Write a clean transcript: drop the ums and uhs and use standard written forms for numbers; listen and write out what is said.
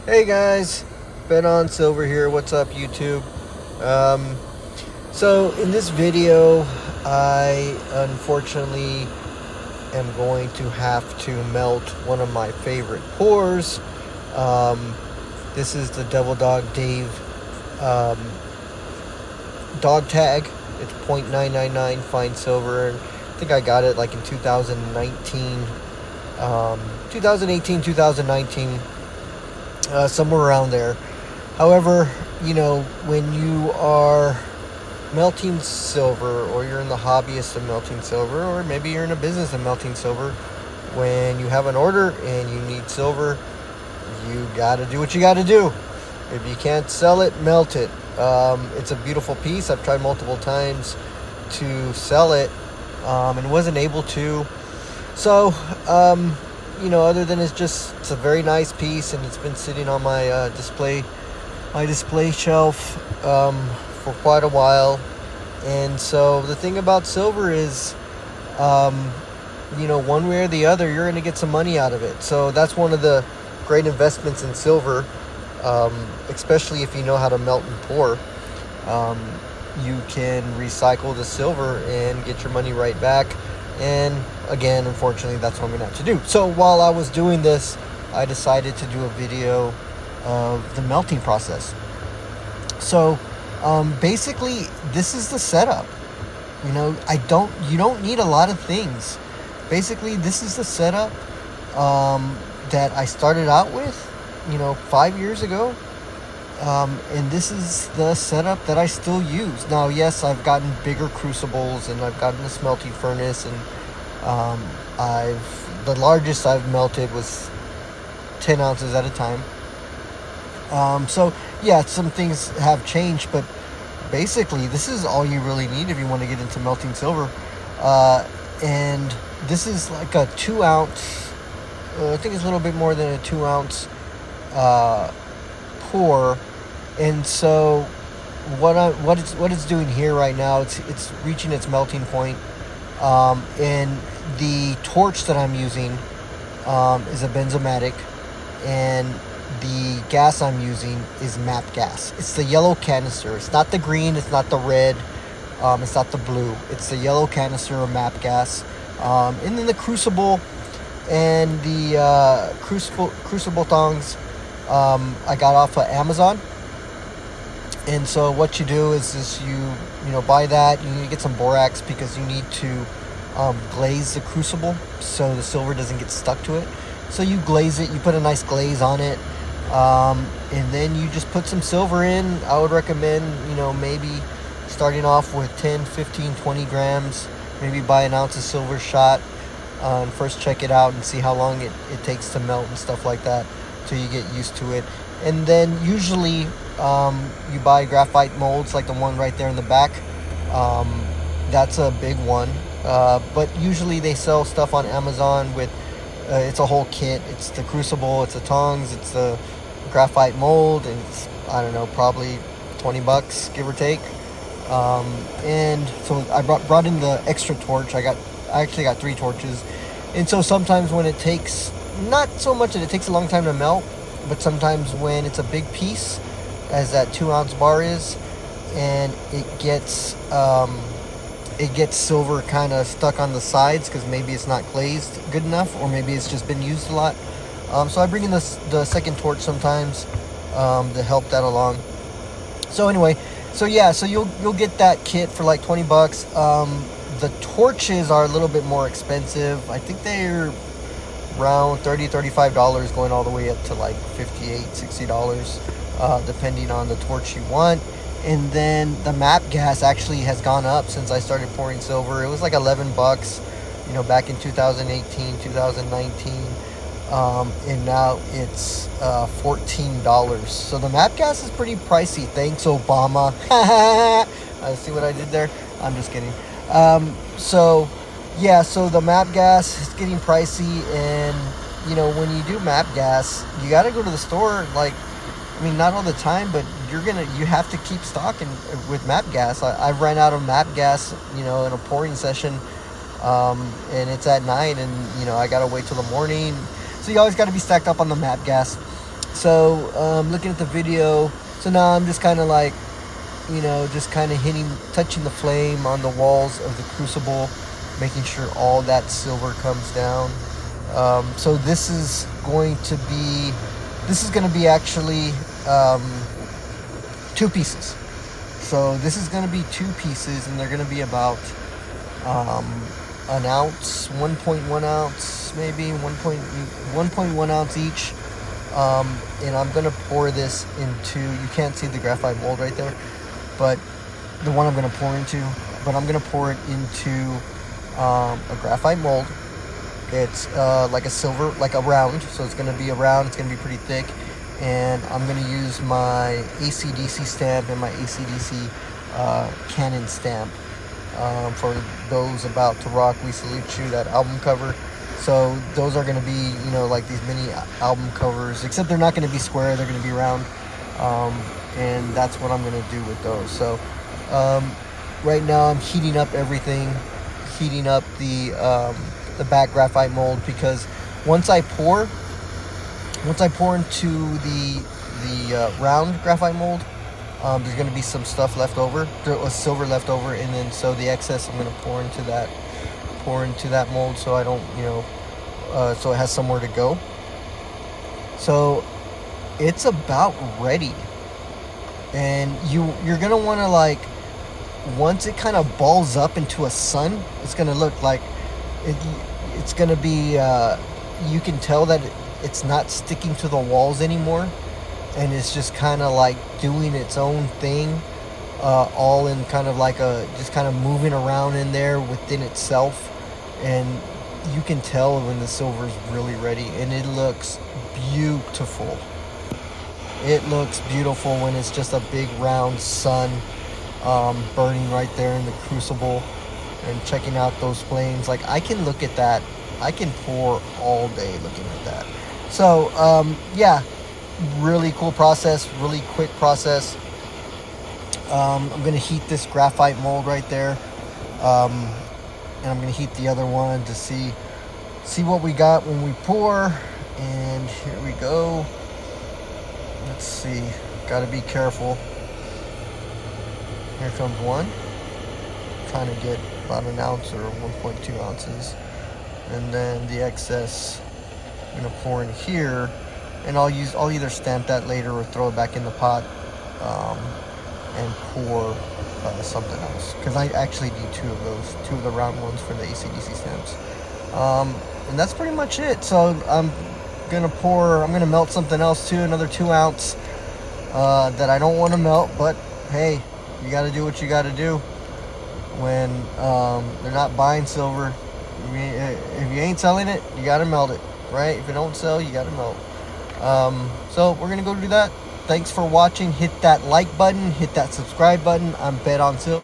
Hey guys, Ben on Silver here. What's up, YouTube? So in this video, I unfortunately am going to have to melt one of my favorite pours. This is the Devil Dog Dave dog tag. It's .999 fine silver, and I think I got it like in 2019, 2019. Somewhere around there. However, when you are melting silver, or you're in the hobbyist of melting silver, or maybe you're in a business of melting silver, when you have an order and you need silver, you gotta do what you gotta do. If you can't sell it, melt it. It's a beautiful piece. I've tried multiple times to sell it, and wasn't able to. So, other than it's a very nice piece, and it's been sitting on my display shelf for quite a while. And so the thing about silver is, one way or the other, you're going to get some money out of it. So that's one of the great investments in silver, especially if you know how to melt and pour. You can recycle the silver and get your money right back. And again, unfortunately, that's what I'm going to have to do. So while I was doing this, I decided to do a video of the melting process. So basically, this is the setup. You don't need a lot of things. Basically, this is the setup that I started out with, 5 years ago. And this is the setup that I still use. Now, yes, I've gotten bigger crucibles, and I've gotten a smelting furnace, and the largest I've melted was 10 ounces at a time. So yeah, some things have changed, but basically this is all you really need if you want to get into melting silver. And this is like a 2 ounce, I think it's a little bit more than a 2 ounce pour. And so what it's doing here right now, it's reaching its melting point. And the torch that I'm using is a benzomatic, and the gas I'm using is MAP gas. It's the yellow canister. It's not the green, it's not the red, it's not the blue. It's the yellow canister of MAP gas. And then the crucible and the crucible tongs I got off of Amazon. And so what you do is you buy that. You need to get some borax, because you need to glaze the crucible so the silver doesn't get stuck to it. So you glaze it, you put a nice glaze on it, and then you just put some silver in. I would recommend, maybe starting off with 10, 15, 20 grams, maybe buy an ounce of silver shot, and first check it out and see how long it takes to melt and stuff like that, till you get used to it. And then usually you buy graphite molds like the one right there in the back. That's a big one. But usually they sell stuff on Amazon with, it's a whole kit. It's the crucible, it's the tongs, it's the graphite mold, and it's, I don't know, probably $20, give or take. And so I brought in the extra torch. I actually got 3 torches. And so sometimes when it takes, not so much that it takes a long time to melt, but sometimes when it's a big piece, as that 2 ounce bar is, and it gets silver kind of stuck on the sides, because maybe it's not glazed good enough, or maybe it's just been used a lot. So I bring in the second torch sometimes to help that along. So anyway, so you'll get that kit for like $20. The torches are a little bit more expensive. I think they're around $30, $35, going all the way up to like $58, $60, depending on the torch you want. And then the MAP gas actually has gone up since I started pouring silver. It was like $11, back in 2018, 2019. And now it's $14. So the MAP gas is pretty pricey. Thanks, Obama. I see what I did there. I'm just kidding. So the MAP gas is getting pricey, and when you do MAP gas, you got to go to the store. Like, not all the time, but you have to keep stocking with MAP gas. I've ran out of MAP gas, in a pouring session, and it's at night, and I gotta wait till the morning. So you always got to be stacked up on the MAP gas. So looking at the video, so now I'm just kind of like, just kind of touching the flame on the walls of the crucible, making sure all that silver comes down. So this is going to be actually two pieces. So this is going to be two pieces, and they're going to be about an ounce, 1.1 ounce, maybe 1.1 ounce each. And I'm going to pour this into, you can't see the graphite mold right there, but the one I'm going to pour into, but I'm going to pour it into a graphite mold. It's like a silver, like a round, so it's going to be a round, it's going to be pretty thick, and I'm going to use my AC/DC stamp and my AC/DC Canon stamp. For those about to rock, we salute you, that album cover. So those are going to be, like these mini album covers, except they're not going to be square, they're going to be round. And that's what I'm going to do with those. So right now I'm heating up everything, heating up the back graphite mold, because once I pour into the round graphite mold, there's going to be some stuff left over. There was silver left over, and then so the excess I'm going to pour into that mold, so I don't, so it has somewhere to go. So it's about ready, and you're going to want to, like, once it kind of balls up into a sun, it's going to look like it's going to be, you can tell that it's not sticking to the walls anymore, and it's just kind of like doing its own thing, all in kind of like just kind of moving around in there within itself. And you can tell when the silver is really ready, and it looks beautiful. It looks beautiful when it's just a big round sun burning right there in the crucible, and checking out those flames. Like, I can look at that, I can pour all day looking at that. So yeah, really cool process, really quick process. I'm going to heat this graphite mold right there, and I'm going to heat the other one to see what we got when we pour. And here we go. Let's see, got to be careful. Here comes one. Trying to get about an ounce or 1.2 ounces, and then the excess I'm going to pour in here, and I'll either stamp that later or throw it back in the pot, and pour something else, because I actually need two of the round ones for the AC/DC stamps. And that's pretty much it. So I'm gonna melt something else too, another 2 ounce that I don't want to melt, but hey, you got to do what you got to do when they're not buying silver. If you ain't selling it, you got to melt it, right? If it don't sell, you got to melt. So we're gonna go do that. Thanks for watching. Hit that like button, hit that subscribe button. I'm Bet on Silver.